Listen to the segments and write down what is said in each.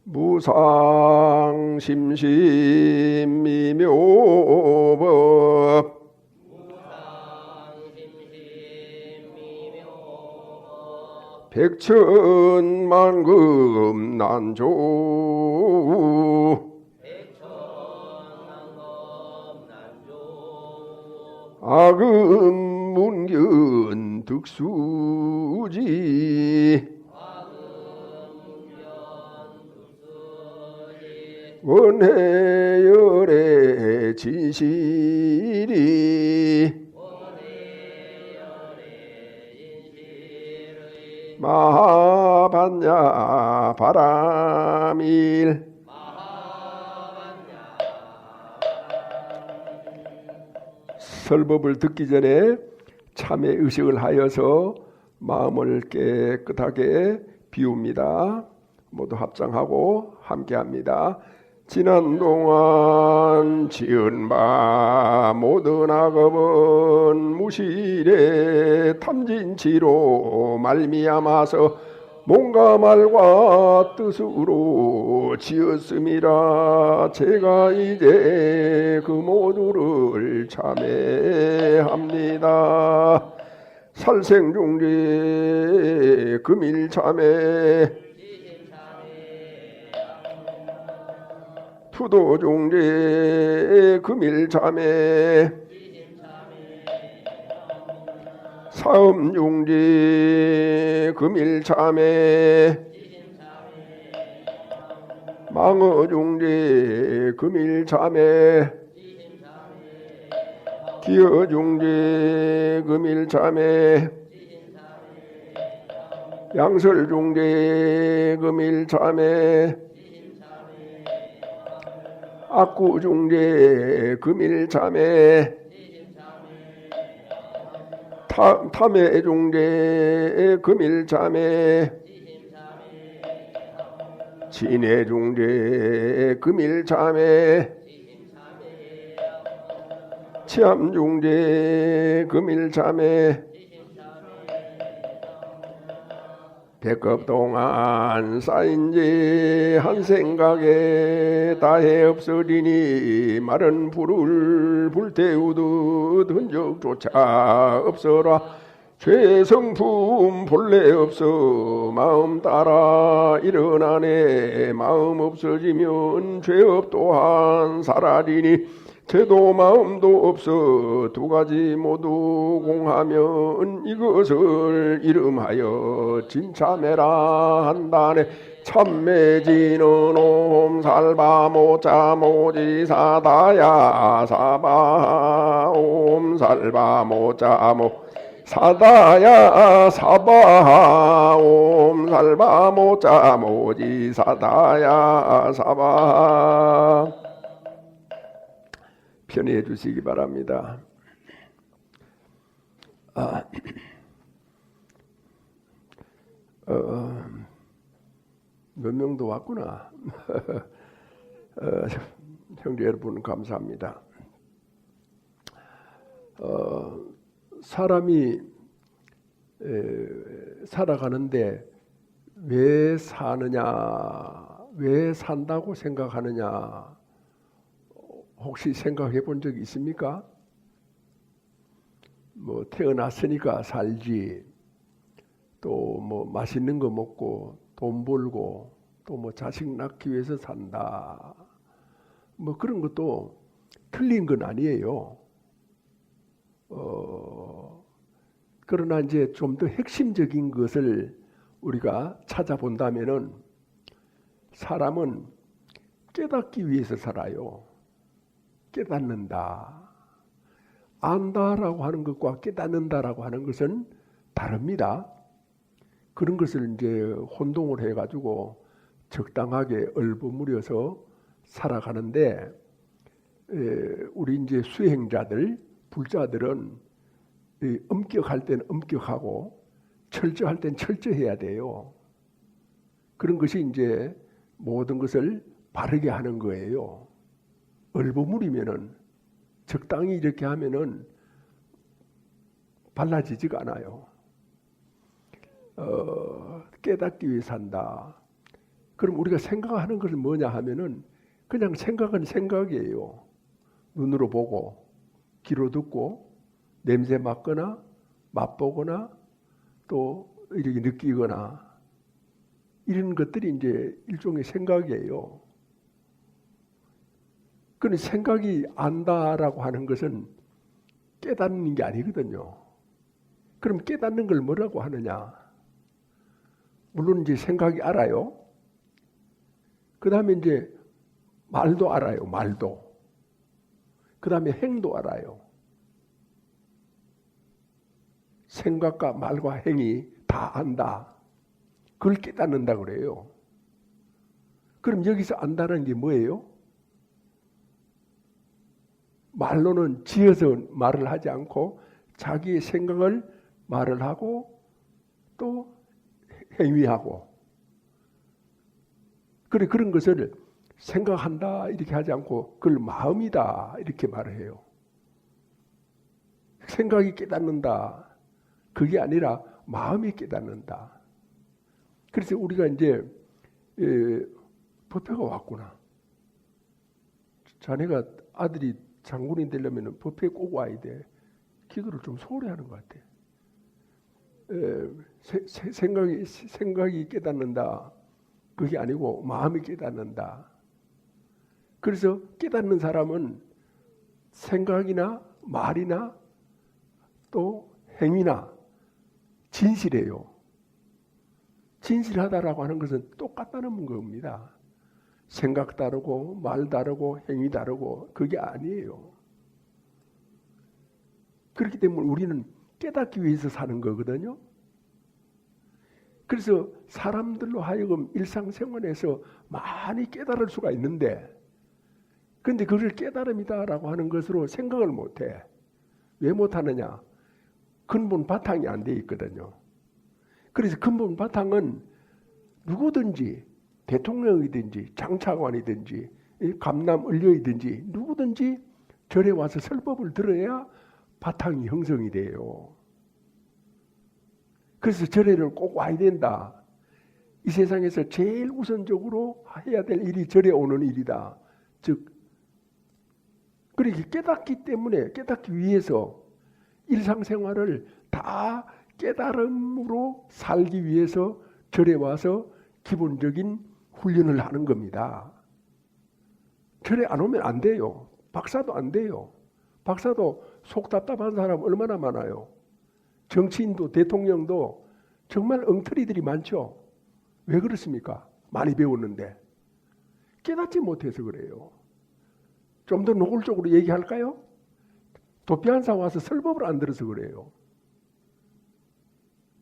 무상심심미묘법 백천만금 난조 악음문견 득수지 원해열의 진실이 마하반야 바람일 설법을 듣기 전에 참회 의식을 하여서 마음을 깨끗하게 비웁니다. 모두 합장하고 함께합니다. 지난 동안 지은 바 모든 악업은 무실의 탐진치로 말미암아서 몸과 말과 뜻으로 지었음이라 제가 이제 그 모두를 참회합니다. 살생중재 금일참회 투도중재 금일참회 사음중재 금일참회 망어중재 금일참회 기어중재 금일참회 양설중재 금일참회 악구중재 금일참회 탐해중재 금일참회 진해중재 금일참회 치암중재 금일참회 백겁동안 쌓인지 한 생각에 다해 없으리니 마른 불을 불태우듯 흔적조차 없어라. 죄성품 본래 없어 마음 따라 일어나네. 마음 없어지면 죄업 또한 사라지니 죄도 마음도 없어 두 가지 모두 공하면 이것을 이름하여 진참해라 한다네. 참매지는 옴살바모자 모지사다야 사바 옴살바모자모 사다야 사바 옴살바모자 모지사다야 사바. 편히해 주시기 바랍니다. 몇 명도 왔구나. 형제 여러분 감사합니다. 사람이 살아가는데 왜 사느냐, 왜 산다고 생각하느냐, 혹시 생각해 본 적 있습니까? 뭐 태어났으니까 살지, 또 뭐 맛있는 거 먹고 돈 벌고 또 뭐 자식 낳기 위해서 산다, 뭐 그런 것도 틀린 건 아니에요. 그러나 이제 좀 더 핵심적인 것을 우리가 찾아본다면은 사람은 깨닫기 위해서 살아요. 깨닫는다. 안다라고 하는 것과 깨닫는다라고 하는 것은 다릅니다. 그런 것을 이제 혼동을 해가지고 적당하게 얼버무려서 살아가는데, 우리 이제 수행자들, 불자들은 엄격할 때는 엄격하고 철저할 때는 철저해야 돼요. 그런 것이 이제 모든 것을 바르게 하는 거예요. 얼버무리면은, 적당히 이렇게 하면은 발라지지가 않아요. 깨닫기 위해 산다. 그럼 우리가 생각하는 것은 뭐냐 하면은 그냥 생각은 생각이에요. 눈으로 보고 귀로 듣고 냄새 맡거나 맛보거나 또 이렇게 느끼거나 이런 것들이 이제 일종의 생각이에요. 그런데 생각이 안다라고 하는 것은 깨닫는 게 아니거든요. 그럼 깨닫는 걸 뭐라고 하느냐? 물론 이제 생각이 알아요. 그 다음에 이제 말도 알아요. 말도. 그 다음에 행도 알아요. 생각과 말과 행이 다 안다. 그걸 깨닫는다 그래요. 그럼 여기서 안다는 게 뭐예요? 말로는 지어서 말을 하지 않고 자기의 생각을 말을 하고 또 행위하고 그래 그런 것을 생각한다 이렇게 하지 않고 그걸 마음이다 이렇게 말을 해요. 생각이 깨닫는다 그게 아니라 마음이 깨닫는다. 그래서 우리가 이제 법회가 왔구나. 자네가 아들이 장군이 되려면 법회에 꼭 와야 돼. 기도를 좀 소홀히 하는 것 같아. 생각이 깨닫는다. 그게 아니고 마음이 깨닫는다. 그래서 깨닫는 사람은 생각이나 말이나 또 행위나 진실해요. 진실하다라고 하는 것은 똑같다는 겁니다. 생각 다르고 말 다르고 행위 다르고 그게 아니에요. 그렇기 때문에 우리는 깨닫기 위해서 사는 거거든요. 그래서 사람들로 하여금 일상생활에서 많이 깨달을 수가 있는데 그런데 그걸 깨달음이다라고 하는 것으로 생각을 못해. 왜 못하느냐? 근본 바탕이 안 돼 있거든요. 그래서 근본 바탕은 누구든지 대통령이든지 장차관이든지 감남을려이든지 누구든지 절에 와서 설법을 들어야 바탕이 형성이 돼요. 그래서 절에를 꼭 와야 된다. 이 세상에서 제일 우선적으로 해야 될 일이 절에 오는 일이다. 즉 그렇게 깨닫기 때문에 깨닫기 위해서 일상생활을 다 깨달음으로 살기 위해서 절에 와서 기본적인 훈련을 하는 겁니다. 절에 안 오면 안 돼요. 박사도 안 돼요. 박사도 속 답답한 사람 얼마나 많아요. 정치인도 대통령도 정말 엉터리들이 많죠. 왜 그렇습니까? 많이 배웠는데 깨닫지 못해서 그래요. 좀 더 노골적으로 얘기할까요? 도피한사 와서 설법을 안 들어서 그래요.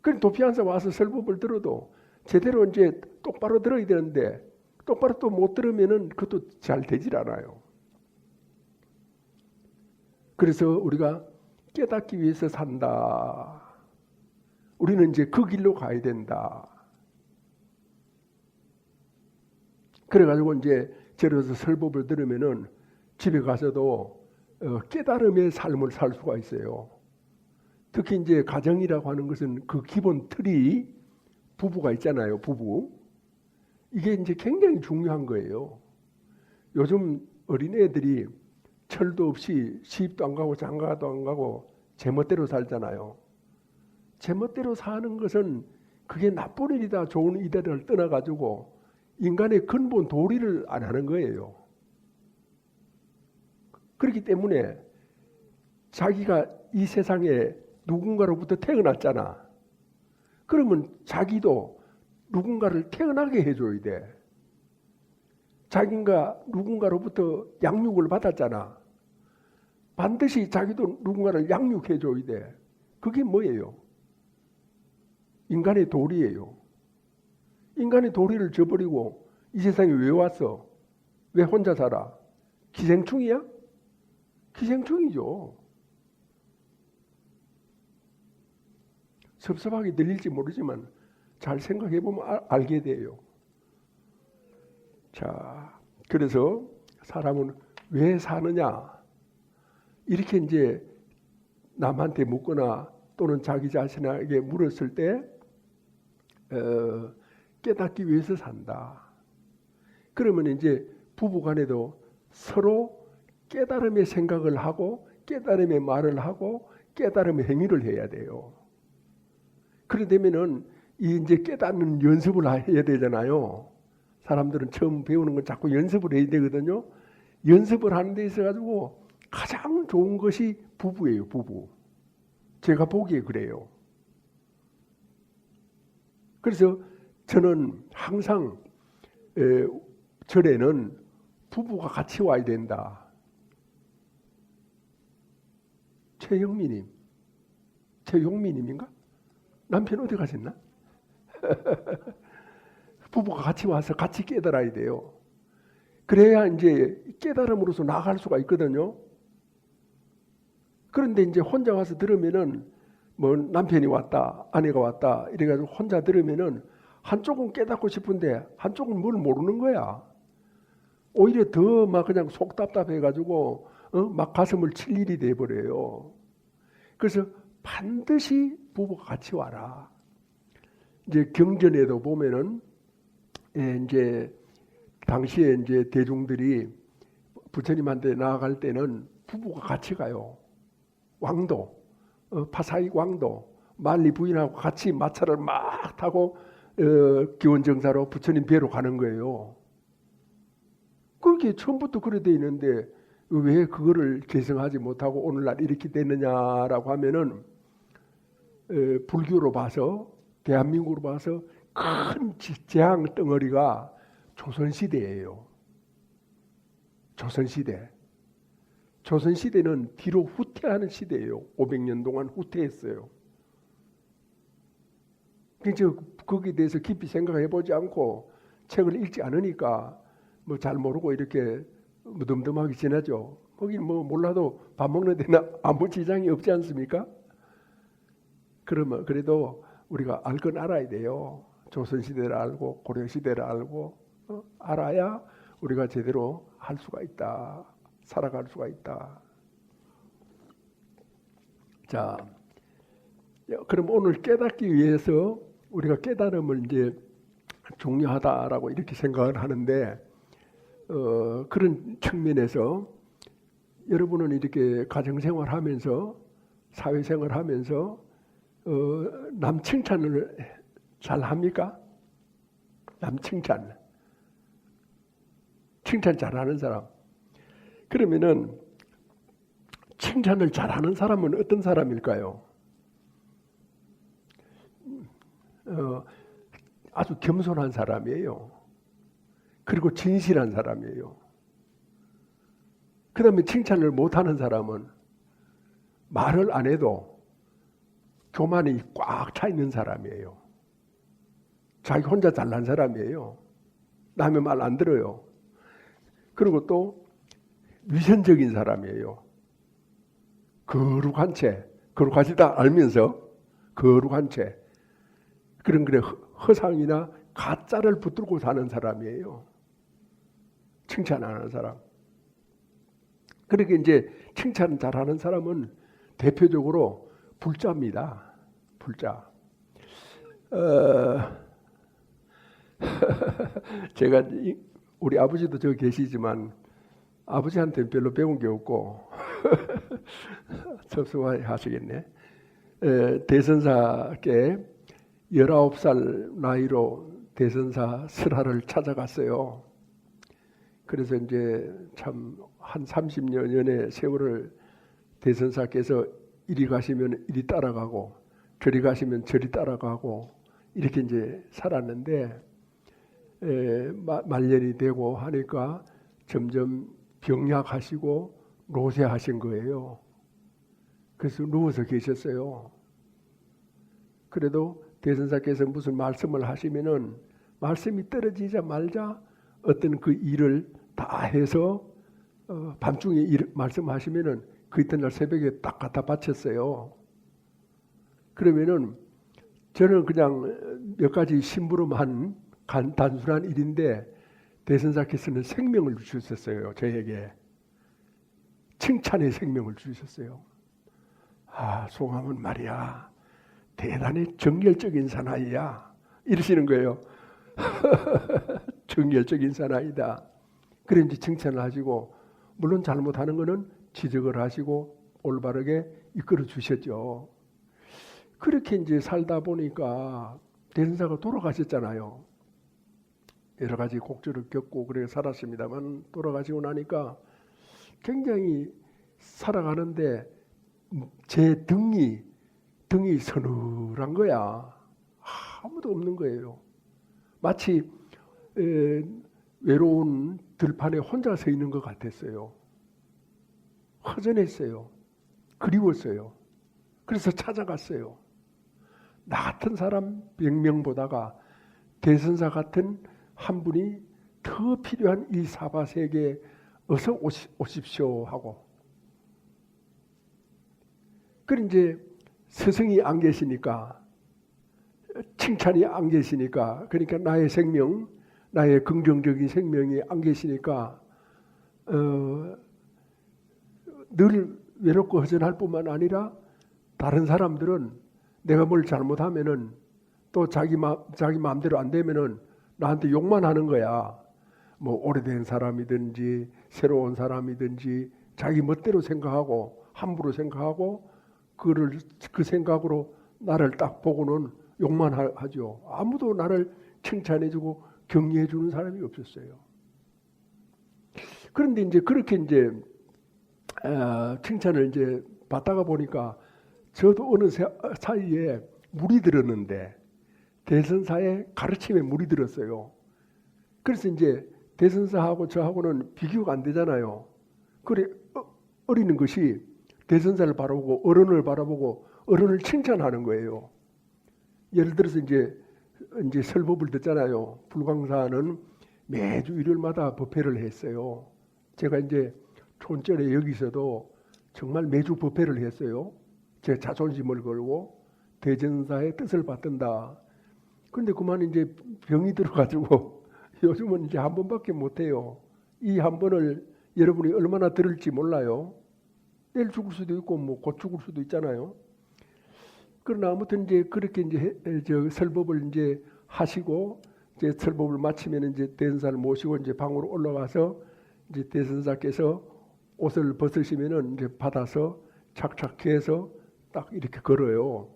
그럼 도피한사 와서 설법을 들어도 제대로 이제 똑바로 들어야 되는데 똑바로 또 못 들으면은 그것도 잘 되질 않아요. 그래서 우리가 깨닫기 위해서 산다. 우리는 이제 그 길로 가야 된다. 그래가지고 이제 절에서 설법을 들으면은 집에 가서도 깨달음의 삶을 살 수가 있어요. 특히 이제 가정이라고 하는 것은 그 기본 틀이 부부가 있잖아요. 부부. 이게 이제 굉장히 중요한 거예요. 요즘 어린애들이 철도 없이 시집도 안 가고 장가도 안 가고 제멋대로 살잖아요. 제멋대로 사는 것은 그게 나쁜 일이다 좋은 일이다를 떠나가지고 인간의 근본 도리를 안 하는 거예요. 그렇기 때문에 자기가 이 세상에 누군가로부터 태어났잖아. 그러면 자기도 누군가를 태어나게 해줘야 돼. 자기가 누군가로부터 양육을 받았잖아. 반드시 자기도 누군가를 양육해줘야 돼. 그게 뭐예요? 인간의 도리예요. 인간의 도리를 저버리고 이 세상에 왜 왔어? 왜 혼자 살아? 기생충이야? 기생충이죠. 섭섭하게 들릴지 모르지만 잘 생각해보면 알게 돼요. 자, 그래서 사람은 왜 사느냐? 이렇게 이제 남한테 묻거나 또는 자기 자신에게 물었을 때 깨닫기 위해서 산다. 그러면 이제 부부간에도 서로 깨달음의 생각을 하고 깨달음의 말을 하고 깨달음의 행위를 해야 돼요. 그러려면은 이제 깨닫는 연습을 해야 되잖아요. 사람들은 처음 배우는 건 자꾸 연습을 해야 되거든요. 연습을 하는 데 있어 가지고 가장 좋은 것이 부부예요, 부부. 제가 보기에 그래요. 그래서 저는 항상 절에는 부부가 같이 와야 된다. 최용민님인가? 남편 어디 가셨나? 부부가 같이 와서 같이 깨달아야 돼요. 그래야 이제 깨달음으로서 나아갈 수가 있거든요. 그런데 이제 혼자 와서 들으면은 뭐 남편이 왔다, 아내가 왔다 이래가지고 혼자 들으면은 한쪽은 깨닫고 싶은데 한쪽은 뭘 모르는 거야. 오히려 더 막 그냥 속 답답해가지고 막 가슴을 칠 일이 돼버려요. 그래서 반드시 부부가 같이 와라. 이제 경전에도 보면은 이제 당시에 이제 대중들이 부처님한테 나아갈 때는 부부가 같이 가요. 왕도, 파사익 왕도, 만리 부인하고 같이 마차를 막 타고 기원정사로 부처님 뵈러 가는 거예요. 그렇게 처음부터 그래 돼 있는데 왜 그거를 개성하지 못하고 오늘날 이렇게 됐느냐라고 하면은 불교로 봐서 대한민국으로 봐서 큰 재앙 덩어리가 조선시대예요. 조선시대. 조선시대는 뒤로 후퇴하는 시대예요. 500년 동안 후퇴했어요. 그래서 거기에 대해서 깊이 생각해 보지 않고 책을 읽지 않으니까 뭐 잘 모르고 이렇게 무덤덤하게 지나죠. 거긴 뭐 몰라도 밥 먹는 데는 아무 지장이 없지 않습니까? 그러면 그래도 우리가 알 건 알아야 돼요. 조선시대를 알고 고려시대를 알고 알아야 우리가 제대로 할 수가 있다. 살아갈 수가 있다. 자, 그럼 오늘 깨닫기 위해서 우리가 깨달음을 이제 중요하다라고 이렇게 생각을 하는데 그런 측면에서 여러분은 이렇게 가정생활하면서 사회생활하면서 남 칭찬을 잘 합니까? 남 칭찬 잘하는 사람. 그러면은 칭찬을 잘하는 사람은 어떤 사람일까요? 아주 겸손한 사람이에요. 그리고 진실한 사람이에요. 그 다음에 칭찬을 못하는 사람은 말을 안 해도 교만이 꽉 차 있는 사람이에요. 자기 혼자 잘난 사람이에요. 남의 말 안 들어요. 그리고 또 위선적인 사람이에요. 거룩한 채, 거룩하시다 알면서 거룩한 채 그런 허상이나 가짜를 붙들고 사는 사람이에요. 칭찬 안 하는 사람. 그렇게 이제 칭찬 잘하는 사람은 대표적으로 불자입니다. 불자. 제가 우리 아버지도 저기 계시지만 아버지한테는 별로 배운 게 없고 섭섭하시겠네. 대선사께 19살 나이로 대선사 설화를 찾아갔어요. 그래서 이제 참 한 30여 년의 세월을 대선사께서 이리 가시면 이리 따라가고 저리 가시면 저리 따라가고 이렇게 이제 살았는데 말년이 되고 하니까 점점 병약하시고 노쇠하신 거예요. 그래서 누워서 계셨어요. 그래도 대선사께서 무슨 말씀을 하시면은 말씀이 떨어지자마자 어떤 그 일을 다 해서 밤중에 말씀하시면은 그 이튿날 새벽에 딱 갖다 바쳤어요. 그러면은 저는 그냥 몇 가지 심부름한 단순한 일인데 대선사께서는 생명을 주셨어요. 저에게 칭찬의 생명을 주셨어요. 아, 송함은 말이야 대단히 정열적인 사나이야 이러시는 거예요. 정열적인 사나이다. 그래 이제 칭찬을 하시고, 물론 잘못하는 거는 지적을 하시고 올바르게 이끌어 주셨죠. 그렇게 이제 살다 보니까 대선사가 돌아가셨잖아요. 여러 가지 곡절을 겪고 그래 살았습니다만, 돌아가시고 나니까 굉장히 살아가는데 제 등이 서늘한 거야. 아무도 없는 거예요. 마치 외로운 들판에 혼자 서 있는 것 같았어요. 허전했어요. 그리웠어요. 그래서 찾아갔어요. 나 같은 사람 100명 보다가 대선사 같은 한 분이 더 필요한 이 사바 세계에 어서 오십시오 하고. 그럼 이제 스승이 안 계시니까, 칭찬이 안 계시니까, 그러니까 나의 생명, 나의 긍정적인 생명이 안 계시니까 늘 외롭고 허전할 뿐만 아니라 다른 사람들은 내가 뭘 잘못하면은 또 자기 마음대로 안 되면은 나한테 욕만 하는 거야. 뭐 오래된 사람이든지 새로운 사람이든지 자기 멋대로 생각하고 함부로 생각하고 그 생각으로 나를 딱 보고는 욕만 하죠. 아무도 나를 칭찬해주고 격려해주는 사람이 없었어요. 그런데 이제 그렇게 이제 칭찬을 이제 받다가 보니까 저도 어느 사이에 물이 들었는데, 대선사의 가르침에 물이 들었어요. 그래서 이제 대선사하고 저하고는 비교가 안 되잖아요. 그래 어리는 것이 대선사를 바라보고 어른을 바라보고 어른을 칭찬하는 거예요. 예를 들어서 이제 설법을 듣잖아요. 불광사는 매주 일요일마다 법회를 했어요. 제가 이제 촌절에 여기서도 정말 매주 법회를 했어요. 제 자존심을 걸고 대전사의 뜻을 받든다. 그런데 그만 이제 병이 들어가지고 요즘은 이제 한 번밖에 못 해요. 이 한 번을 여러분이 얼마나 들을지 몰라요. 내일 죽을 수도 있고 뭐 곧 죽을 수도 있잖아요. 그러나 아무튼 이제 그렇게 이제 설법을 이제 하시고, 이제 설법을 마치면 이제 대선사를 모시고 이제 방으로 올라가서 이제 대선사께서 옷을 벗으시면은 이제 받아서 착착해서 딱 이렇게 걸어요.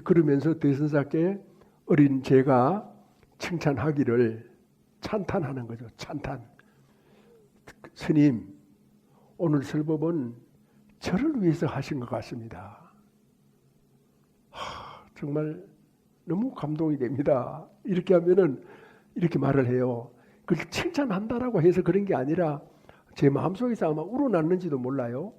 그러면서 대선사께 어린 제가 칭찬하기를, 찬탄하는 거죠. 찬탄. 스님, 오늘 설법은 저를 위해서 하신 것 같습니다. 정말 너무 감동이 됩니다. 이렇게 하면은 이렇게 말을 해요. 그걸 칭찬한다라고 해서 그런 게 아니라 제 마음속에서 아마 우러났는지도 몰라요.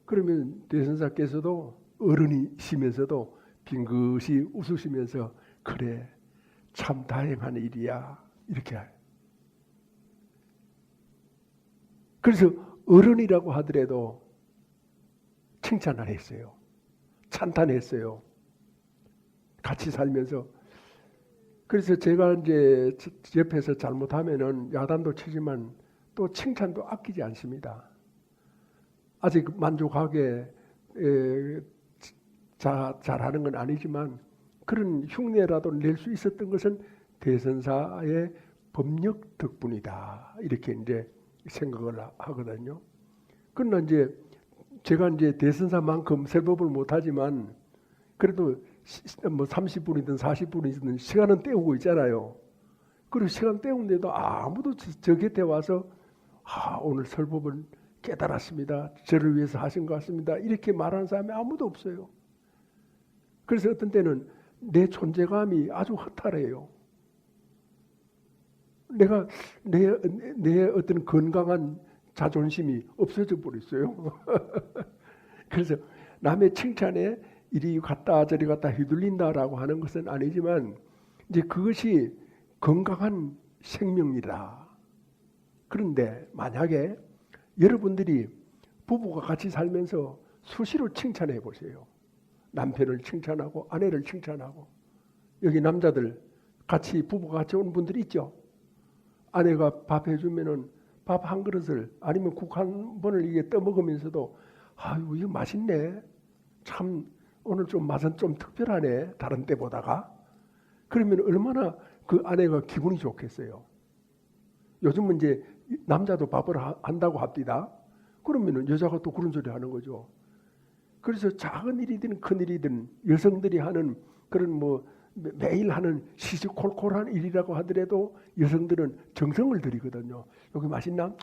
그러면 대선사께서도 어른이시면서도 빙긋이 웃으시면서 그래, 참 다행한 일이야, 이렇게 해요. 그래서 어른이라고 하더라도 칭찬을 했어요. 찬탄했어요. 같이 살면서. 그래서 제가 이제 옆에서 잘못하면은 야단도 치지만 또 칭찬도 아끼지 않습니다. 아직 만족하게 잘하는 건 아니지만 그런 흉내라도 낼 수 있었던 것은 대선사의 법력 덕분이다, 이렇게 이제 생각을 하거든요. 그러나 이제 제가 이제 대선사만큼 설법을 못하지만 그래도 뭐 30분이든 40분이든 시간은 때우고 있잖아요. 그리고 시간 때우는데도 아무도 저 곁에 와서 오늘 설법을 깨달았습니다, 저를 위해서 하신 것 같습니다, 이렇게 말하는 사람이 아무도 없어요. 그래서 어떤 때는 내 존재감이 아주 허탈해요. 내가 내 어떤 건강한 자존심이 없어져 버렸어요. 그래서 남의 칭찬에 이리 갔다 저리 갔다 휘둘린다라고 하는 것은 아니지만 이제 그것이 건강한 생명이다. 그런데 만약에 여러분들이 부부가 같이 살면서 수시로 칭찬해 보세요. 남편을 칭찬하고 아내를 칭찬하고. 여기 남자들 같이 부부가 같이 온 분들이 있죠. 아내가 밥 해주면은 밥 한 그릇을 아니면 국 한 번을 이게 떠먹으면서도 아유 이거 맛있네, 참 오늘 좀 맛은 좀 특별하네, 다른 때보다가. 그러면 얼마나 그 아내가 기분이 좋겠어요. 요즘은 이제 남자도 밥을 한다고 합디다. 그러면은 여자가 또 그런 소리 하는 거죠. 그래서 작은 일이든 큰 일이든 여성들이 하는 그런 뭐 매일 하는 시시콜콜한 일이라고 하더라도 여성들은 정성을 들이거든요. 여기 맛있나?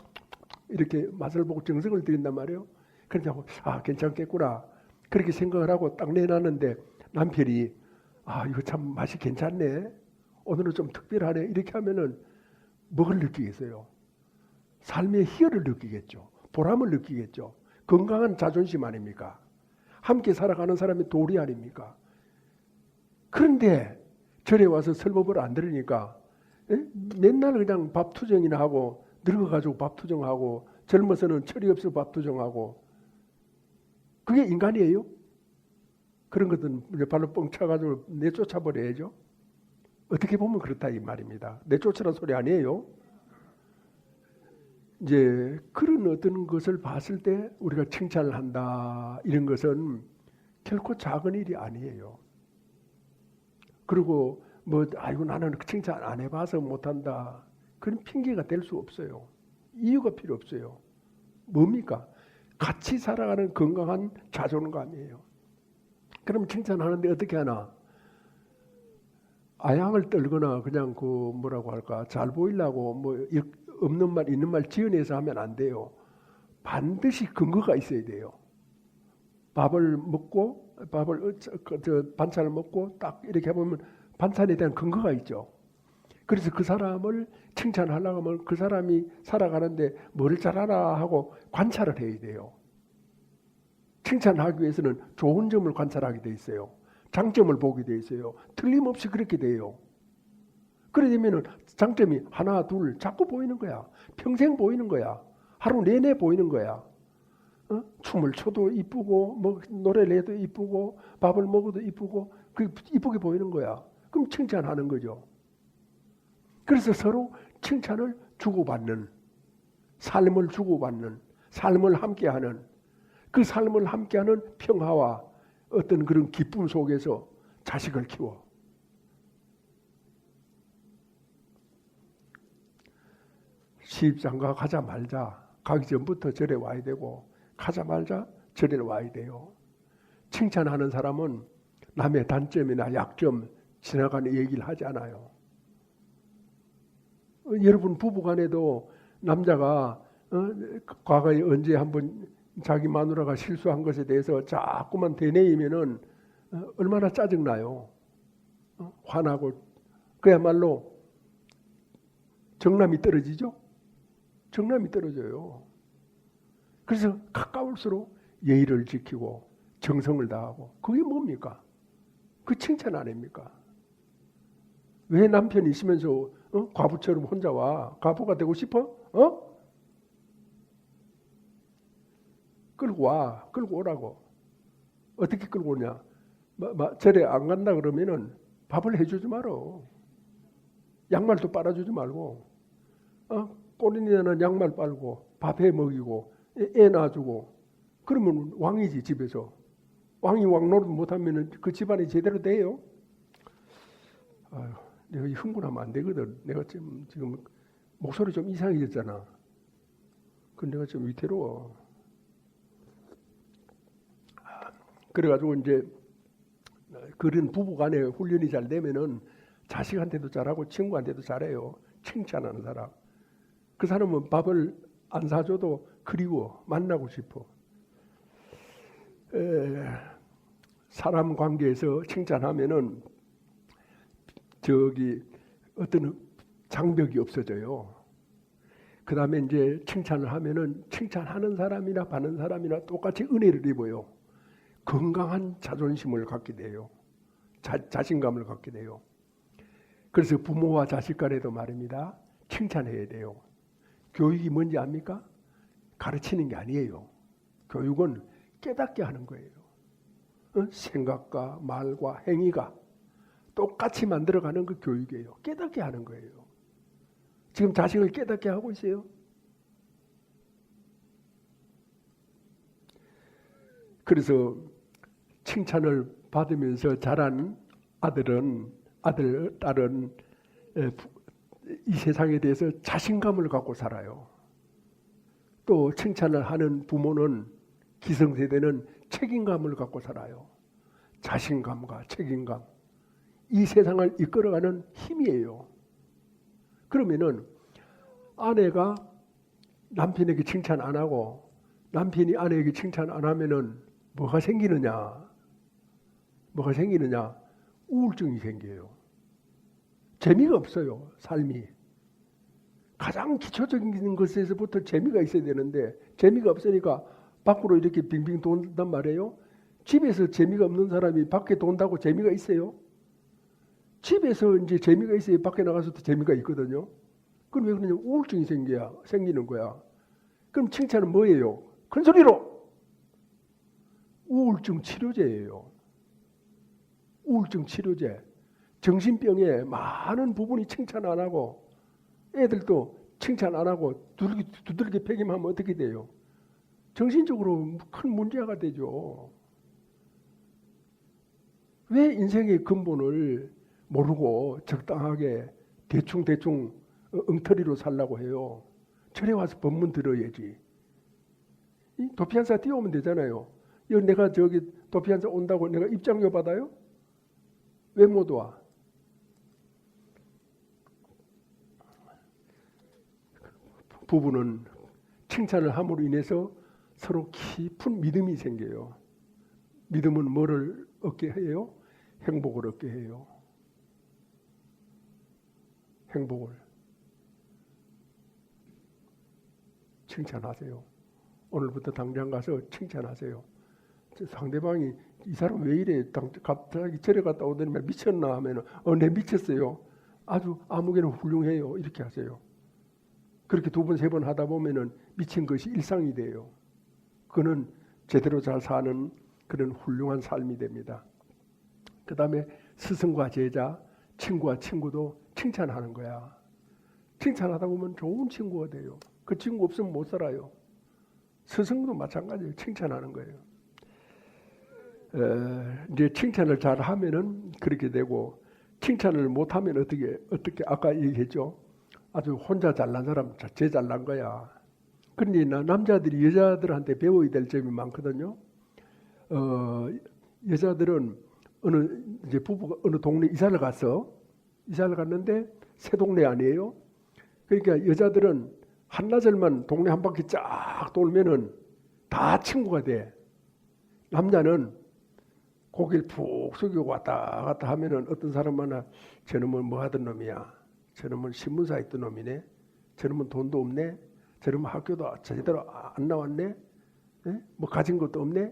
이렇게 맛을 보고 정성을 들인단 말이에요. 그러니까 아 괜찮겠구나 그렇게 생각을 하고 딱 내놨는데 남편이 아 이거 참 맛이 괜찮네. 오늘은 좀 특별하네. 이렇게 하면은 뭘 느끼겠어요? 삶의 희열을 느끼겠죠. 보람을 느끼겠죠. 건강한 자존심 아닙니까? 함께 살아가는 사람이 도리 아닙니까? 그런데 절에 와서 설법을 안 들으니까 맨날 그냥 밥투정이나 하고 늙어가지고 밥투정하고 젊어서는 철이 없어 밥투정하고 그게 인간이에요? 그런 것들은 발로 뻥 차가지고 내쫓아버려야죠. 어떻게 보면 그렇다 이 말입니다. 내쫓으란 소리 아니에요. 이제 그런 어떤 것을 봤을 때 우리가 칭찬을 한다 이런 것은 결코 작은 일이 아니에요. 그리고 뭐 아이고 나는 칭찬 안 해봐서 못한다 그런 핑계가 될 수 없어요. 이유가 필요 없어요. 뭡니까? 같이 살아가는 건강한 자존감이에요. 그럼 칭찬하는데 어떻게 하나? 아양을 떨거나 그냥 그 뭐라고 할까 잘 보이려고 뭐 없는 말 있는 말 지어내서 하면 안 돼요. 반드시 근거가 있어야 돼요. 밥을 먹고 반찬을 먹고 딱 이렇게 해보면 반찬에 대한 근거가 있죠. 그래서 그 사람을 칭찬하려고 하면 그 사람이 살아가는데 뭘 잘하나 하고 관찰을 해야 돼요. 칭찬하기 위해서는 좋은 점을 관찰하게 돼 있어요. 장점을 보게 돼 있어요. 틀림없이 그렇게 돼요. 그래 되면은 장점이 하나 둘 자꾸 보이는 거야. 평생 보이는 거야. 하루 내내 보이는 거야. 춤을 춰도 이쁘고 뭐 노래를 해도 이쁘고 밥을 먹어도 이쁘고 그 이쁘게 보이는 거야. 그럼 칭찬하는 거죠. 그래서 서로 칭찬을 주고받는 삶을 주고받는 삶을 함께하는 그 삶을 함께하는 평화와 어떤 그런 기쁨 속에서 자식을 키워. 시집장가 가자 말자 가기 전부터 절에 와야 되고 가자 말자 절에 와야 돼요. 칭찬하는 사람은 남의 단점이나 약점 지나가는 얘기를 하지 않아요. 여러분 부부간에도 남자가 과거에 언제 한번 자기 마누라가 실수한 것에 대해서 자꾸만 되뇌이면은 얼마나 짜증나요. 화나고 그야말로 정남이 떨어지죠. 정남이 떨어져요. 그래서 가까울수록 예의를 지키고 정성을 다하고 그게 뭡니까? 그 칭찬 아닙니까? 왜 남편이 있으면서 과부처럼 혼자 와? 과부가 되고 싶어? 끌고 와. 끌고 오라고. 어떻게 끌고 오냐? 절에 안 간다 그러면은 밥을 해주지 말어. 양말도 빨아주지 말고 꼬리내는 양말 빨고 밥 해 먹이고 애 낳아주고 그러면 왕이지 집에서. 왕이 왕노릇 못하면은 그 집안이 제대로 돼요? 아유, 내가 흥분하면 안 되거든. 내가 지금 목소리 좀 이상해졌잖아. 그럼 내가 좀 위태로워. 그래가지고 이제 그런 부부간에 훈련이 잘 되면은 자식한테도 잘하고 친구한테도 잘해요. 칭찬하는 사람. 그 사람은 밥을 안 사줘도 그리워 만나고 싶어. 사람 관계에서 칭찬하면은 어떤 장벽이 없어져요. 그 다음에 이제 칭찬을 하면은 칭찬하는 사람이나 받는 사람이나 똑같이 은혜를 입어요. 건강한 자존심을 갖게 돼요. 자신감을 갖게 돼요. 그래서 부모와 자식 간에도 말입니다. 칭찬해야 돼요. 교육이 뭔지 압니까? 가르치는 게 아니에요. 교육은 깨닫게 하는 거예요. 생각과 말과 행위가 똑같이 만들어가는 그 교육이에요. 깨닫게 하는 거예요. 지금 자식을 깨닫게 하고 있어요. 그래서 칭찬을 받으면서 자란 딸은 이 세상에 대해서 자신감을 갖고 살아요. 또 칭찬을 하는 부모는 기성세대는 책임감을 갖고 살아요. 자신감과 책임감. 이 세상을 이끌어가는 힘이에요. 그러면은 아내가 남편에게 칭찬 안 하고 남편이 아내에게 칭찬 안 하면은 뭐가 생기느냐? 뭐가 생기느냐? 우울증이 생겨요. 재미가 없어요, 삶이. 가장 기초적인 것에서부터 재미가 있어야 되는데 재미가 없으니까 밖으로 이렇게 빙빙 돈단 말이에요. 집에서 재미가 없는 사람이 밖에 돈다고 재미가 있어요? 집에서 이제 재미가 있어야 밖에 나가서도 재미가 있거든요. 그럼 왜 그러냐? 우울증이 생기는 거야. 그럼 칭찬은 뭐예요? 큰 소리로! 우울증 치료제예요. 우울증 치료제. 정신병의 많은 부분이 칭찬 안 하고 애들도 칭찬 안 하고 두들겨 패기만 하면 어떻게 돼요? 정신적으로 큰 문제가 되죠. 왜 인생의 근본을 모르고 적당하게 대충 엉터리로 살라고 해요? 절에 와서 법문 들어야지. 도피한사 뛰어오면 되잖아요. 내가 저기 도피한사 온다고 내가 입장료 받아요? 왜 못 와? 부부는 칭찬을 함으로 인해서 서로 깊은 믿음이 생겨요. 믿음은 뭐를 얻게 해요? 행복을 얻게 해요. 행복을. 칭찬하세요. 오늘부터 당장 가서 칭찬하세요. 상대방이 이 사람 왜 이래? 갑자기 절에 갔다 오더니 미쳤나 하면 네 미쳤어요. 아주 아무개나 훌륭해요. 이렇게 하세요. 그렇게 2번, 3번 하다 보면은 미친 것이 일상이 돼요. 그는 제대로 잘 사는 그런 훌륭한 삶이 됩니다. 그 다음에 스승과 제자, 친구와 친구도 칭찬하는 거야. 칭찬하다 보면 좋은 친구가 돼요. 그 친구 없으면 못 살아요. 스승도 마찬가지예요. 칭찬하는 거예요. 이제 칭찬을 잘 하면은 그렇게 되고, 칭찬을 못 하면 어떻게 아까 얘기했죠. 아주 혼자 잘난 사람 제일 잘난 거야. 그런데 남자들이 여자들한테 배워야 될 점이 많거든요. 여자들은 이제 부부가 어느 동네 이사를 갔는데 새 동네 아니에요. 그러니까 여자들은 한나절만 동네 한 바퀴 쫙 돌면은 다 친구가 돼. 남자는 고개를 푹 숙이고 왔다 갔다 하면은 어떤 사람은 저놈은 뭐 하던 놈이야. 저놈은 신문사 있던 놈이네. 저놈은 돈도 없네. 저놈은 학교도 제대로 안 나왔네. 네? 뭐 가진 것도 없네.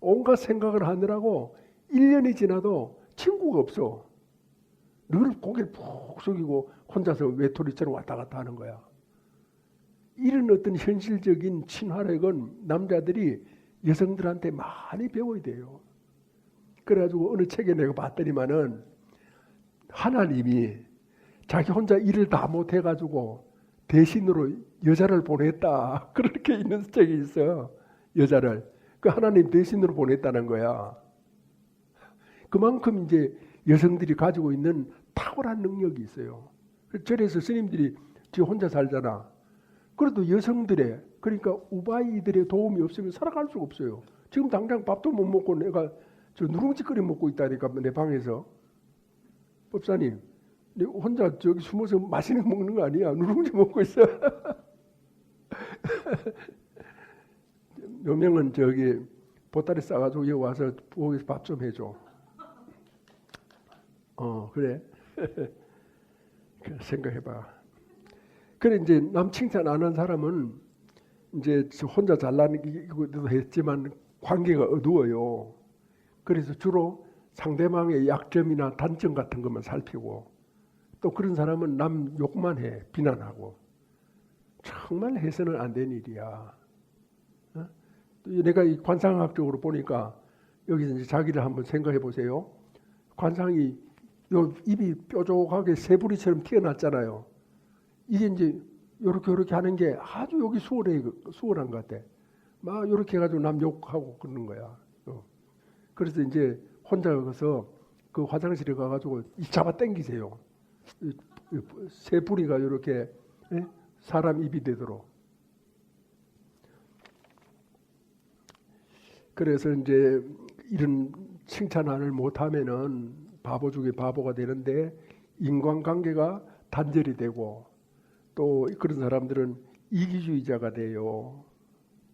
온갖 생각을 하느라고 1년이 지나도 친구가 없어. 늘 고개를 푹 숙이고 혼자서 외톨이처럼 왔다 갔다 하는 거야. 이런 어떤 현실적인 친화력은 남자들이 여성들한테 많이 배워야 돼요. 그래가지고 어느 책에 내가 봤더니만은 하나님이 자기 혼자 일을 다 못해가지고 대신으로 여자를 보냈다. 그렇게 있는 책이 있어. 여자를. 그 하나님 대신으로 보냈다는 거야. 그만큼 이제 여성들이 가지고 있는 탁월한 능력이 있어요. 절에서 스님들이 지 혼자 살잖아. 그래도 여성들의, 그러니까 우바이들의 도움이 없으면 살아갈 수가 없어요. 지금 당장 밥도 못 먹고 내가 저 누룽지 끓여 먹고 있다니까, 내 방에서. 법사님, 내 혼자 저기 숨어서 맛있는 거 먹는 거 아니야. 누룽지 먹고 있어. 요 명은 저기 보따리 싸가지고 여기 와서 부엌에서 밥 좀 해줘. 그래. 생각해봐. 그래, 이제 남 칭찬 안 한 사람은 이제 혼자 잘나는 것도 했지만 관계가 어두워요. 그래서 주로 상대방의 약점이나 단점 같은 것만 살피고, 또 그런 사람은 남 욕만 해, 비난하고. 정말 해서는 안 되는 일이야. 내가 이 관상학적으로 보니까 여기서 이제 자기를 한번 생각해 보세요. 관상이 요 입이 뾰족하게 새부리처럼 튀어났잖아요. 이게 이제 요렇게 하는 게 아주 여기 수월한 것 같아. 막 요렇게 해가지고 남 욕하고 그러는 거야. 그래서 이제 혼자 가서 그 화장실에 가가지고 잡아 당기세요. 새 뿌리가 이렇게 사람 입이 되도록. 그래서 이제 이런 칭찬을 못하면은 바보 중에 바보가 되는데 인간관계가 단절이 되고 또 그런 사람들은 이기주의자가 돼요.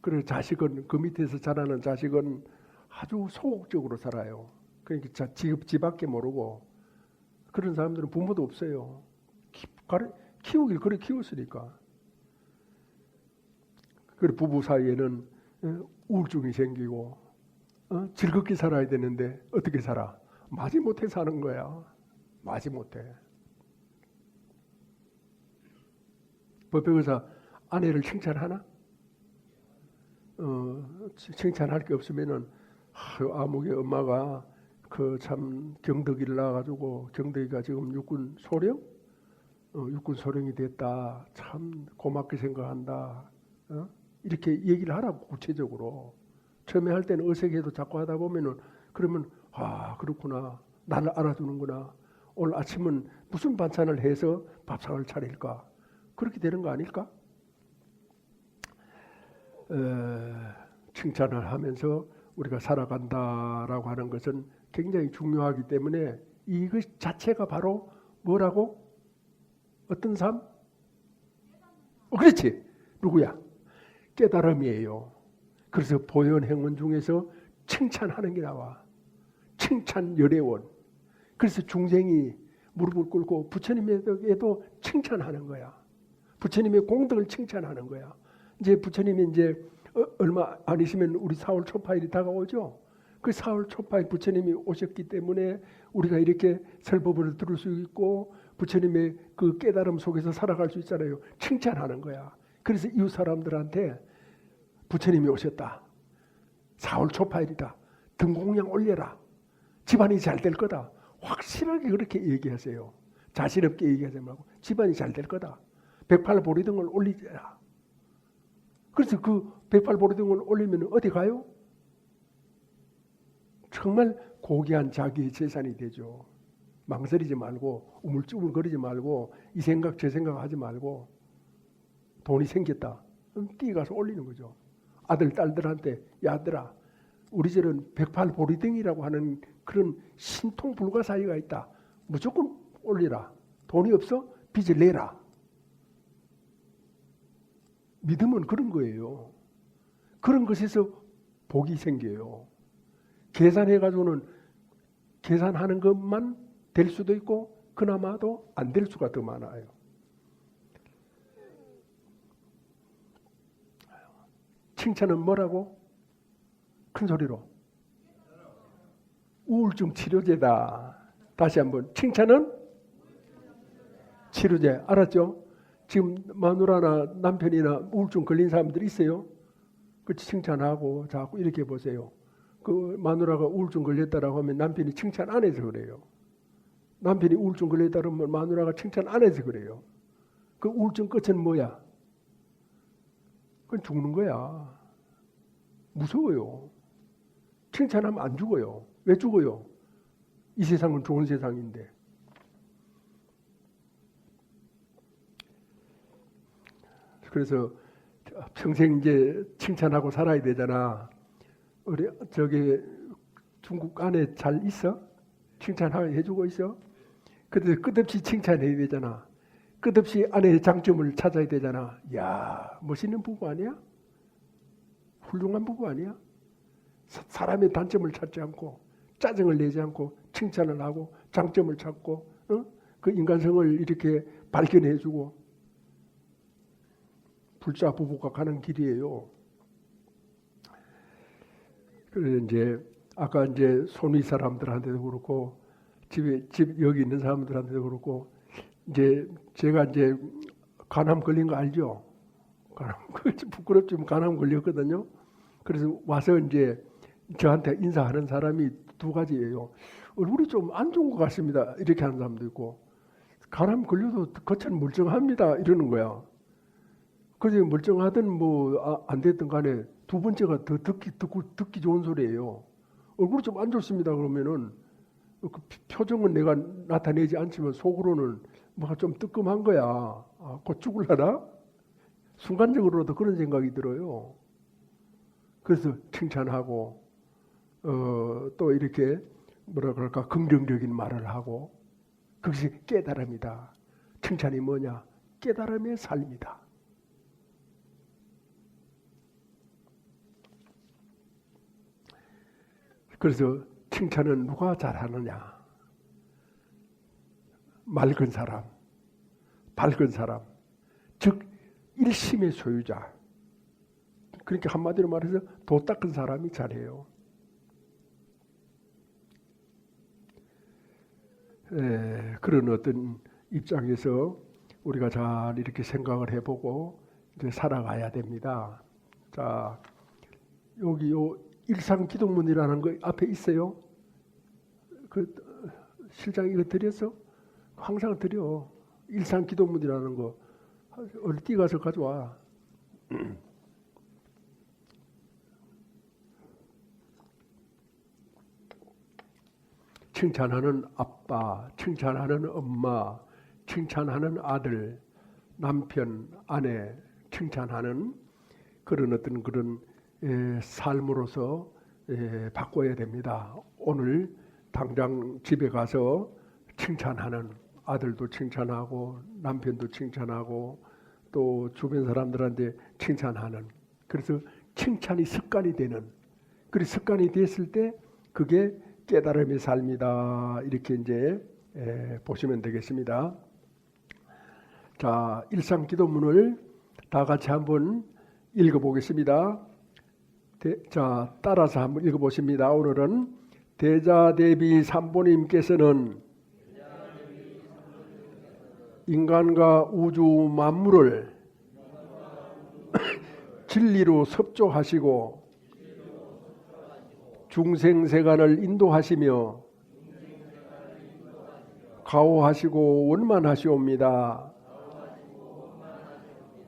그래서 자식은 그 밑에서 자라는 자식은 아주 소극적으로 살아요. 그러니까 지밖에 모르고 그런 사람들은 부모도 없어요. 키우길 그래 키웠으니까. 그리고 부부 사이에는 우울증이 생기고 즐겁게 살아야 되는데 어떻게 살아? 마지못해 사는 거야. 마지못해. 법백의사 아내를 칭찬하나? 칭찬할 게 없으면은 아무개 엄마가 그 참 경덕이를 낳아가지고 경덕이가 지금 육군 소령? 육군 소령이 됐다. 참 고맙게 생각한다. 이렇게 얘기를 하라고 구체적으로. 처음에 할 때는 어색해도 자꾸 하다 보면은 그러면 그렇구나. 나를 알아주는구나. 오늘 아침은 무슨 반찬을 해서 밥상을 차릴까? 그렇게 되는 거 아닐까? 칭찬을 하면서 우리가 살아간다라고 하는 것은 굉장히 중요하기 때문에 이것 자체가 바로 뭐라고? 어떤 삶? 그렇지. 누구야? 깨달음이에요. 그래서 보현 행원 중에서 칭찬하는 게 나와. 칭찬 열애원. 그래서 중생이 무릎을 꿇고 부처님에게도 칭찬하는 거야. 부처님의 공덕을 칭찬하는 거야. 이제 부처님이 이제 얼마 안 있으면 우리 4월 초파일이 다가오죠. 그 4월 초파일 부처님이 오셨기 때문에 우리가 이렇게 설법을 들을 수 있고 부처님의 그 깨달음 속에서 살아갈 수 있잖아요. 칭찬하는 거야. 그래서 이웃 사람들한테 부처님이 오셨다. 4월 초파일이다. 등공양 올려라. 집안이 잘 될 거다. 확실하게 그렇게 얘기하세요. 자신 없게 얘기하지 말고 집안이 잘 될 거다. 백팔보리등을 올리자. 그래서 그 백팔보리등을 올리면 어디 가요? 정말 고귀한 자기의 재산이 되죠. 망설이지 말고 우물쭈물거리지 말고 이 생각 저 생각 하지 말고 돈이 생겼다. 그럼 뛰어가서 올리는 거죠. 아들 딸들한테 야들아 우리 집은 백팔보리등이라고 하는 그런 신통불가사의가 있다. 무조건 올리라. 돈이 없어? 빚을 내라. 믿음은 그런 거예요. 그런 것에서 복이 생겨요. 계산해가지고는 계산하는 것만 될 수도 있고 그나마도 안 될 수가 더 많아요. 칭찬은 뭐라고? 큰 소리로. 우울증 치료제다. 다시 한번. 칭찬은 치료제. 알았죠? 지금 마누라나 남편이나 우울증 걸린 사람들 있어요? 그 칭찬하고 자꾸 이렇게 보세요. 그 마누라가 우울증 걸렸다라고 하면 남편이 칭찬 안 해서 그래요. 남편이 우울증 걸렸다 그러면 마누라가 칭찬 안 해서 그래요. 그 우울증 끝은 뭐야? 그건 죽는 거야. 무서워요. 칭찬하면 안 죽어요. 왜 죽어요? 이 세상은 좋은 세상인데. 그래서 평생 이제 칭찬하고 살아야 되잖아. 우리 저기 중국 안에 잘 있어? 칭찬해주고 있어? 그래서 끝없이 칭찬해야 되잖아. 끝없이 아내의 장점을 찾아야 되잖아. 야, 멋있는 부부 아니야? 훌륭한 부부 아니야? 사람의 단점을 찾지 않고 짜증을 내지 않고 칭찬을 하고 장점을 찾고 그 인간성을 이렇게 발견해주고 불자 부부가 가는 길이에요. 그래서 이제 아까 이제 손위 사람들한테도 그렇고 집 여기 있는 사람들한테도 그렇고 이제 제가 이제 간암 걸린 거 알죠? 간암 부끄럽지만 간암 걸렸거든요. 그래서 와서 이제 저한테 인사하는 사람이 두 가지예요. 얼굴이 좀 안 좋은 것 같습니다. 이렇게 하는 사람도 있고 간암 걸려도 겉은 멀쩡합니다. 이러는 거야. 그래서 멀쩡하든 뭐 안 됐든 간에 두 번째가 더 듣기 좋은 소리예요. 얼굴이 좀 안 좋습니다. 그러면은 그 표정은 내가 나타내지 않지만 속으로는 뭐가 좀 뜨끔한 거야. 아, 곧 죽을라나? 순간적으로도 그런 생각이 들어요. 그래서 칭찬하고 또 이렇게 뭐라 그럴까 긍정적인 말을 하고 그것이 깨달음이다. 칭찬이 뭐냐? 깨달음의 삶이다. 그래서 칭찬은 누가 잘하느냐? 맑은 사람, 밝은 사람, 즉 일심의 소유자. 그러니까 한마디로 말해서 도 닦은 사람이 잘해요. 그런 어떤 입장에서 우리가 잘 이렇게 생각을 해보고 이제 살아가야 됩니다. 자, 여기 요 일상기도문이라는 거 앞에 있어요. 그 실장 이거 드렸어? 항상 드려. 일상기도문이라는 거 어디 뛰가서 가져와. 칭찬하는 아빠, 칭찬하는 엄마, 칭찬하는 아들, 남편, 아내, 칭찬하는 그런 어떤 그런 삶으로서 바꿔야 됩니다. 오늘 당장 집에 가서 칭찬하는 아들도 칭찬하고 남편도 칭찬하고 또 주변 사람들한테 칭찬하는, 그래서 칭찬이 습관이 되는, 그리고 습관이 됐을 때 그게 깨달음의 삶이다. 이렇게 이제 보시면 되겠습니다. 자, 일상기도문을 다 같이 한번 읽어보겠습니다. 자, 따라서 한번 읽어보십니다. 오늘은 대자대비 삼보님께서는 인간과 우주 만물을 진리로 섭조하시고 중생세간을 인도하시며 가호하시고 원만하시옵니다.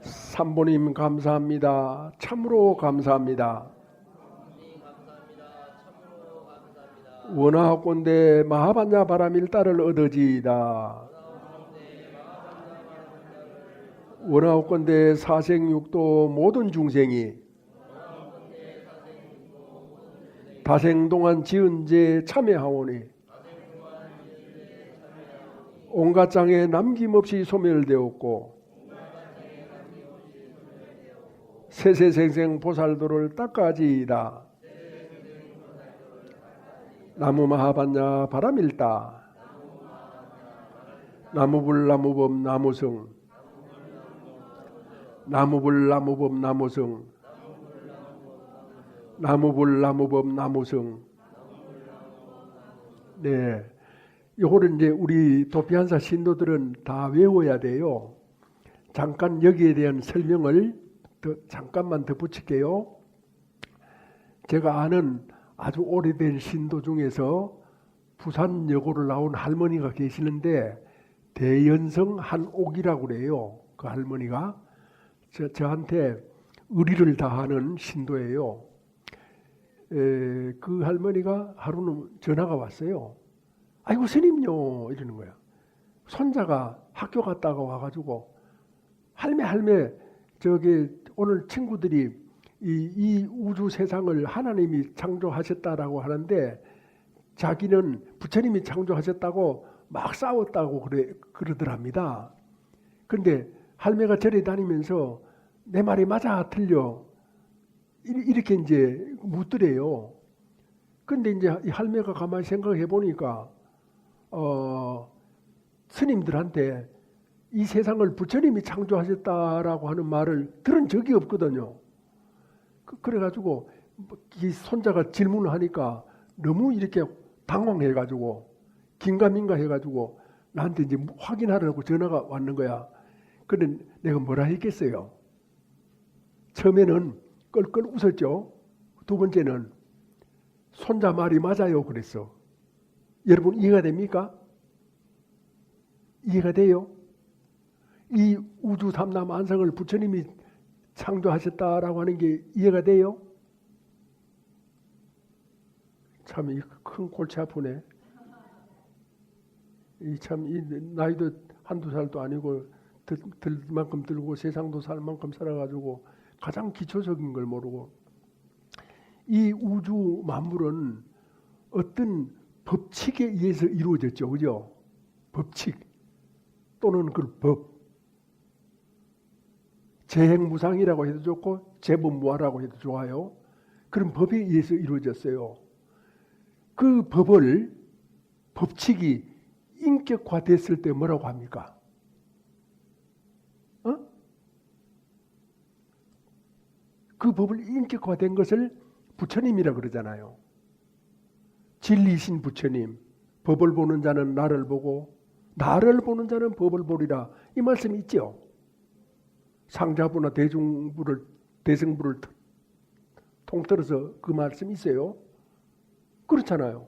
삼보님 감사합니다. 참으로 감사합니다. 원하옵건대 마하반야 바라밀다를 얻어지이다. 원하옵건대 사생육도 모든 중생이 다생동안 지은 죄 참회하오니 온갖 장애 남김없이 소멸되었고 세세생생 보살도를 닦아지이다. 나무마하반야 바라밀다. 나무불 나무법 나무성 나무불 나무법 나무성 나무불 나무법 나무성. 네, 요거를 이제 우리 도피한사 신도들은 다 외워야 돼요. 잠깐 여기에 대한 설명을 잠깐만 덧붙일게요. 제가 아는 아주 오래된 신도 중에서 부산여고를 나온 할머니가 계시는데 대연성 한옥이라고 그래요. 그 할머니가 저한테 의리를 다하는 신도예요. 그 할머니가 하루는 전화가 왔어요. 아이고 스님요 이러는 거야. 손자가 학교 갔다가 와가지고 할매 저기 오늘 친구들이 이 우주 세상을 하나님이 창조하셨다라고 하는데 자기는 부처님이 창조하셨다고 막 싸웠다고 그러더랍니다. 그런데 할매가 절에 다니면서 내 말이 맞아 틀려 이렇게 이제 묻더래요. 근데 이제 이 할매가 가만히 생각해 보니까 스님들한테 이 세상을 부처님이 창조하셨다라고 하는 말을 들은 적이 없거든요. 그래가지고 이 손자가 질문을 하니까 너무 이렇게 당황해가지고 긴가민가 해가지고 나한테 이제 확인하려고 전화가 왔는 거야. 근데 내가 뭐라 했겠어요? 처음에는 껄껄 웃었죠. 두 번째는 손자 말이 맞아요 그랬어. 여러분 이해가 됩니까? 이해가 돼요? 이 우주 삼남 안상을 부처님이 창조하셨다라고 하는 게 이해가 돼요? 참 큰 골치 아프네. 이 나이도 한두 살도 아니고 들 만큼 들고 세상도 살 만큼 살아가지고 가장 기초적인 걸 모르고 이 우주 만물은 어떤 법칙에 의해서 이루어졌죠. 그죠? 법칙 또는 그 법. 재행무상이라고 해도 좋고 재범무화라고 해도 좋아요. 그런 법에 의해서 이루어졌어요. 그 법칙이 인격화됐을 때 뭐라고 합니까? 그 법을 인격화된 것을 부처님이라 그러잖아요. 진리신 부처님, 법을 보는 자는 나를 보고 나를 보는 자는 법을 보리라. 이 말씀이 있죠. 상자부나 대승부를 통틀어서 그 말씀이 있어요. 그렇잖아요.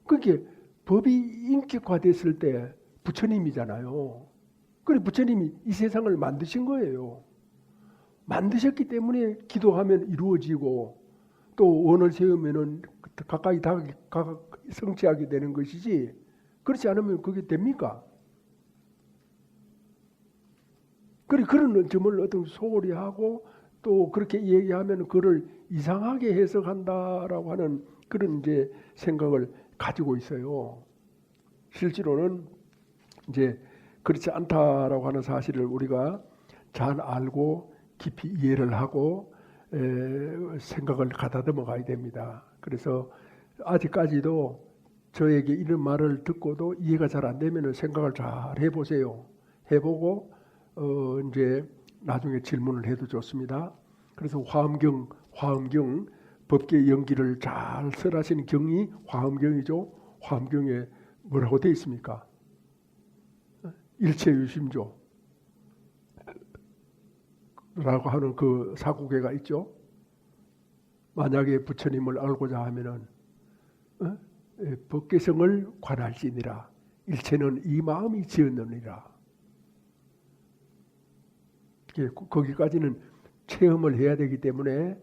그게 법이 인격화됐을 때 부처님이잖아요. 그래 부처님이 이 세상을 만드신 거예요. 만드셨기 때문에 기도하면 이루어지고 또 원을 세우면은 가까이 성취하게 되는 것이지 그렇지 않으면 그게 됩니까? 그래 그런 점을 어떤 소홀히 하고 또 그렇게 얘기하면 그를 이상하게 해석한다라고 하는 그런 이제 생각을 가지고 있어요. 실제로는 이제 그렇지 않다라고 하는 사실을 우리가 잘 알고 깊이 이해를 하고 생각을 가다듬어 가야 됩니다. 그래서 아직까지도 저에게 이런 말을 듣고도 이해가 잘 안 되면 생각을 잘 해보세요. 해보고 이제 나중에 질문을 해도 좋습니다. 그래서 화엄경 법계 연기를 잘 설하신 경이 화엄경이죠. 화엄경에 뭐라고 되어 있습니까? 일체유심조 라고 하는 그 사구계가 있죠. 만약에 부처님을 알고자 하면은 법계성을 관할지니라. 일체는 이 마음이 지었느니라. 거기까지는 체험을 해야 되기 때문에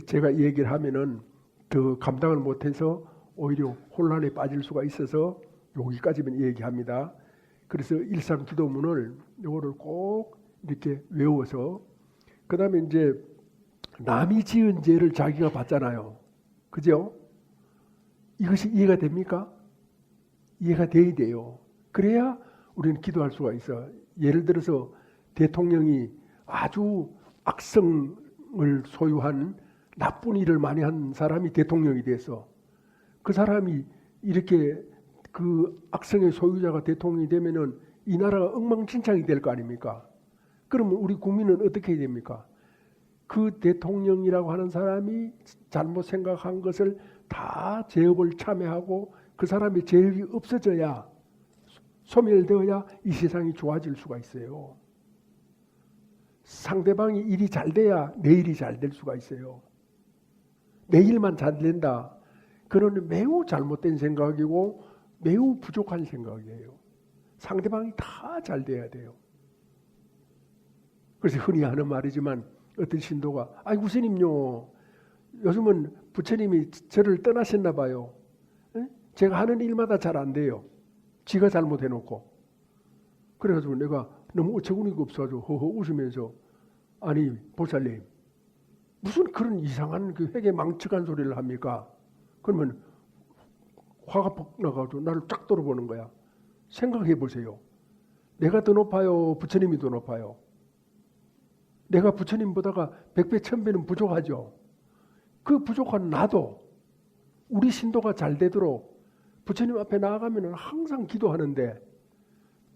제가 얘기를 하면은 더 감당을 못해서 오히려 혼란에 빠질 수가 있어서 여기까지만 얘기합니다. 그래서 일상 기도문을 요거를 꼭 이렇게 외워서 그 다음에 이제 남이 지은 죄를 자기가 받잖아요. 그죠? 이것이 이해가 됩니까? 이해가 돼야 돼요. 그래야 우리는 기도할 수가 있어. 예를 들어서 대통령이 아주 악성을 소유한 나쁜 일을 많이 한 사람이 대통령이 돼서 그 사람이 이렇게 그 악성의 소유자가 대통령이 되면은 이 나라가 엉망진창이 될 거 아닙니까? 그러면 우리 국민은 어떻게 해야 됩니까? 그 대통령이라고 하는 사람이 잘못 생각한 것을 다 제업을 참여하고 그 사람의 제업이 없어져야 소멸되어야 이 세상이 좋아질 수가 있어요. 상대방이 일이 잘 돼야 내 일이 잘 될 수가 있어요. 내 일만 잘 된다. 그런 매우 잘못된 생각이고 매우 부족한 생각이에요. 상대방이 다 잘 돼야 돼요. 그래서 흔히 하는 말이지만 어떤 신도가 아이고 스님요 요즘은 부처님이 저를 떠나셨나 봐요. 제가 하는 일마다 잘 안 돼요. 지가 잘못해놓고. 그래가지고 내가 너무 어처구니가 없어가지고 허허 웃으면서 아니 보살님 무슨 그런 이상한 그 회계 망측한 소리를 합니까? 그러면 화가 폭 나가지고 나를 쫙 돌아보는 거야. 생각해 보세요. 내가 더 높아요? 부처님이 더 높아요? 내가 부처님보다가 100배, 1000배는 부족하죠. 그 부족한 나도 우리 신도가 잘 되도록 부처님 앞에 나아가면 항상 기도하는데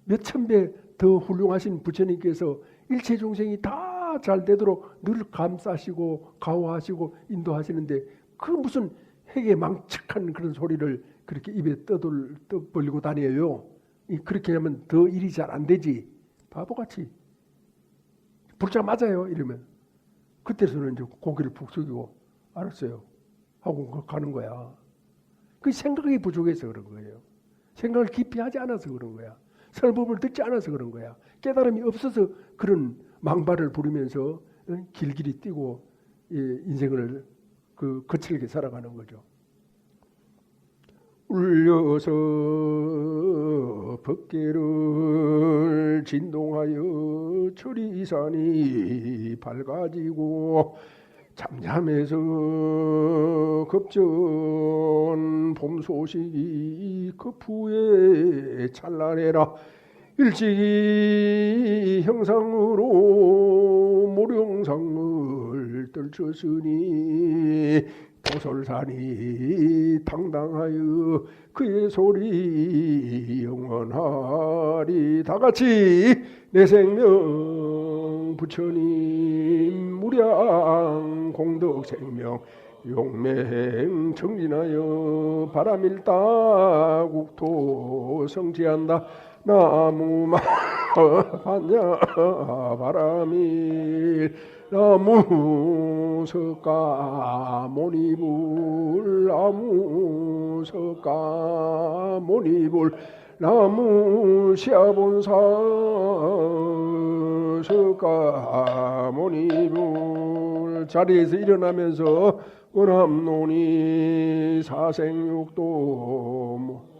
몇천 배 더 훌륭하신 부처님께서 일체眾生이 다 잘 되도록 늘 감싸시고 가호하시고 인도하시는데 그 무슨 회계 망측한 그런 소리를 그렇게 입에 떠벌리고 다녀요. 그렇게 하면 더 일이 잘 안 되지. 바보같이. 불자 맞아요 이러면 그때서는 이제 고개를 푹 숙이고 알았어요 하고 가는 거야. 그 생각이 부족해서 그런 거예요. 생각을 깊이 하지 않아서 그런 거야. 설법을 듣지 않아서 그런 거야. 깨달음이 없어서 그런 망발을 부리면서 길길이 뛰고 인생을 거칠게 살아가는 거죠. 울려서 법계를 진동하여 천리산이 밝아지고 잠잠해서 급전 봄 소식이 급후에 찬란해라. 일찍이 형상으로 모령상을 떨쳤으니 도솔산이 당당하여 그의 소리 영원하리. 다같이 내 생명 부처님 무량 공덕 생명 용맹 청진하여 바람일다 국토 성지한다. 나무마 반야 바람일 나무 석가 모니불 나무 석가 모니불 나무 시아본사 석가 모니불. 자리에서 일어나면서 원함노니 사생육도